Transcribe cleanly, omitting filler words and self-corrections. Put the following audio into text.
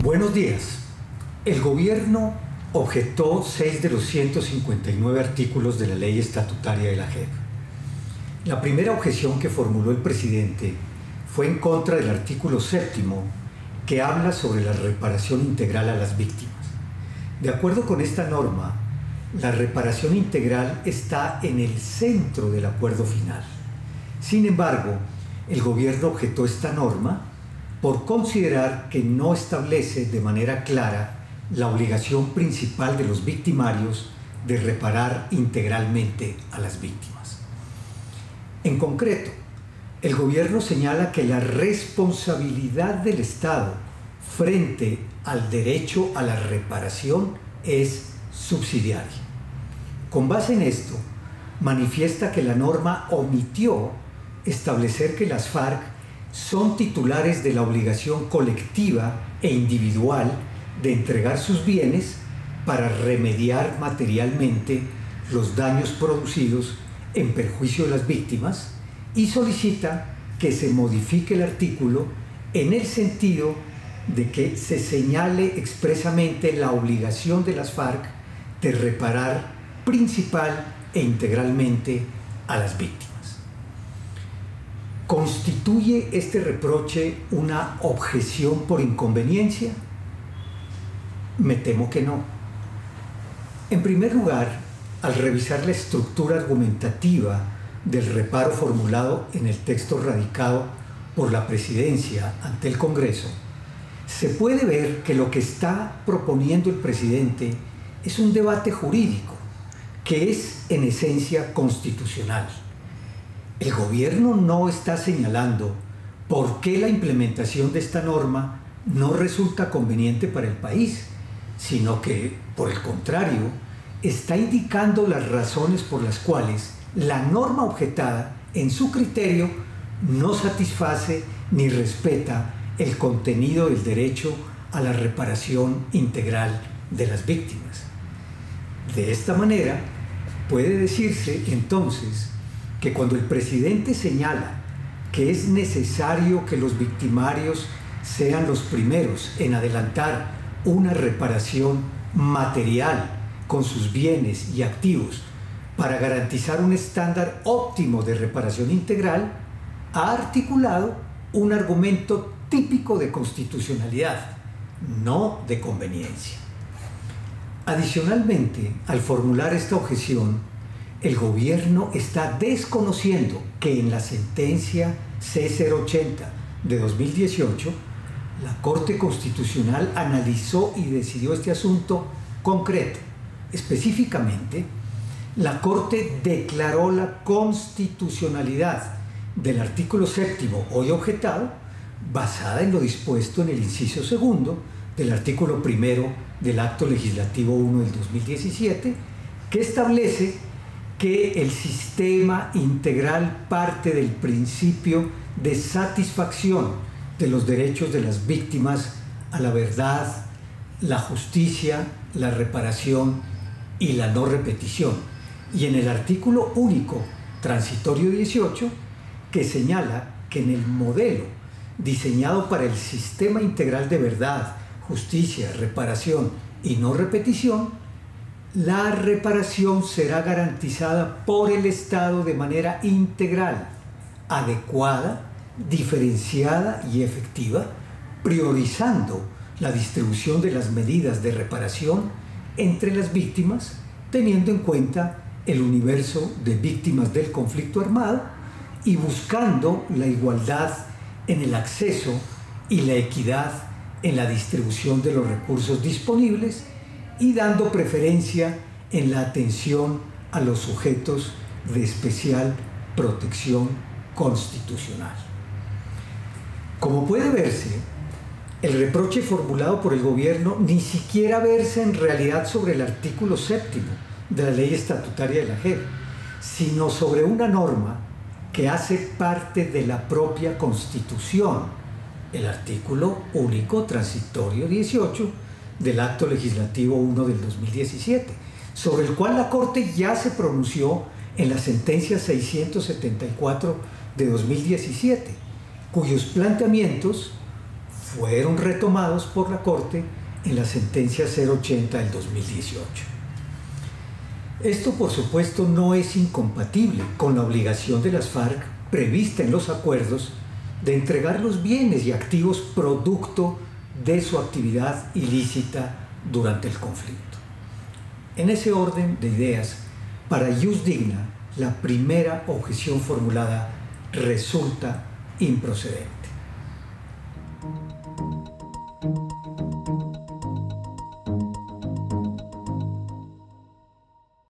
Buenos días. El gobierno objetó 6 de los 159 artículos de la ley estatutaria de la JEP. La primera objeción que formuló el presidente fue en contra del artículo 7º, que habla sobre la reparación integral a las víctimas. De acuerdo con esta norma, la reparación integral está en el centro del acuerdo final. Sin embargo, el gobierno objetó esta norma por considerar que no establece de manera clara la obligación principal de los victimarios de reparar integralmente a las víctimas. En concreto, el gobierno señala que la responsabilidad del Estado frente al derecho a la reparación es subsidiaria. Con base en esto, manifiesta que la norma omitió establecer que las FARC son titulares de la obligación colectiva e individual de entregar sus bienes para remediar materialmente los daños producidos en perjuicio de las víctimas y solicita que se modifique el artículo en el sentido de que se señale expresamente la obligación de las FARC de reparar principal e integralmente a las víctimas. ¿Constituye este reproche una objeción por inconveniencia? Me temo que no. En primer lugar, al revisar la estructura argumentativa del reparo formulado en el texto radicado por la Presidencia ante el Congreso, se puede ver que lo que está proponiendo el presidente es un debate jurídico, que es en esencia constitucional. El gobierno no está señalando por qué la implementación de esta norma no resulta conveniente para el país, sino que, por el contrario, está indicando las razones por las cuales la norma objetada, en su criterio, no satisface ni respeta el contenido del derecho a la reparación integral de las víctimas. De esta manera, puede decirse entonces que cuando el presidente señala que es necesario que los victimarios sean los primeros en adelantar una reparación material con sus bienes y activos para garantizar un estándar óptimo de reparación integral, ha articulado un argumento típico de constitucionalidad, no de conveniencia. Adicionalmente, al formular esta objeción, el gobierno está desconociendo que en la sentencia C080 de 2018, la Corte Constitucional analizó y decidió este asunto concreto. Específicamente, la Corte declaró la constitucionalidad del artículo 7º hoy objetado, basada en lo dispuesto en el inciso 2º del artículo 1º del Acto Legislativo 1 del 2017, que establece que el sistema integral parte del principio de satisfacción de los derechos de las víctimas a la verdad, la justicia, la reparación y la no repetición. Y en el artículo único transitorio 18, que señala que en el modelo diseñado para el sistema integral de verdad, justicia, reparación y no repetición, la reparación será garantizada por el Estado de manera integral, adecuada, diferenciada y efectiva, priorizando la distribución de las medidas de reparación entre las víctimas, teniendo en cuenta el universo de víctimas del conflicto armado y buscando la igualdad en el acceso y la equidad en la distribución de los recursos disponibles y dando preferencia en la atención a los sujetos de especial protección constitucional. Como puede verse, el reproche formulado por el gobierno ni siquiera versa en realidad sobre el artículo 7º de la ley estatutaria de la JEP, sino sobre una norma que hace parte de la propia Constitución, el artículo único transitorio 18 del Acto Legislativo 1 del 2017, sobre el cual la Corte ya se pronunció en la sentencia 674 de 2017, cuyos planteamientos fueron retomados por la Corte en la sentencia 080 del 2018. Esto, por supuesto, no es incompatible con la obligación de las FARC prevista en los acuerdos de entregar los bienes y activos producto de su actividad ilícita durante el conflicto. En ese orden de ideas, para Ius Digna, la primera objeción formulada resulta improcedente.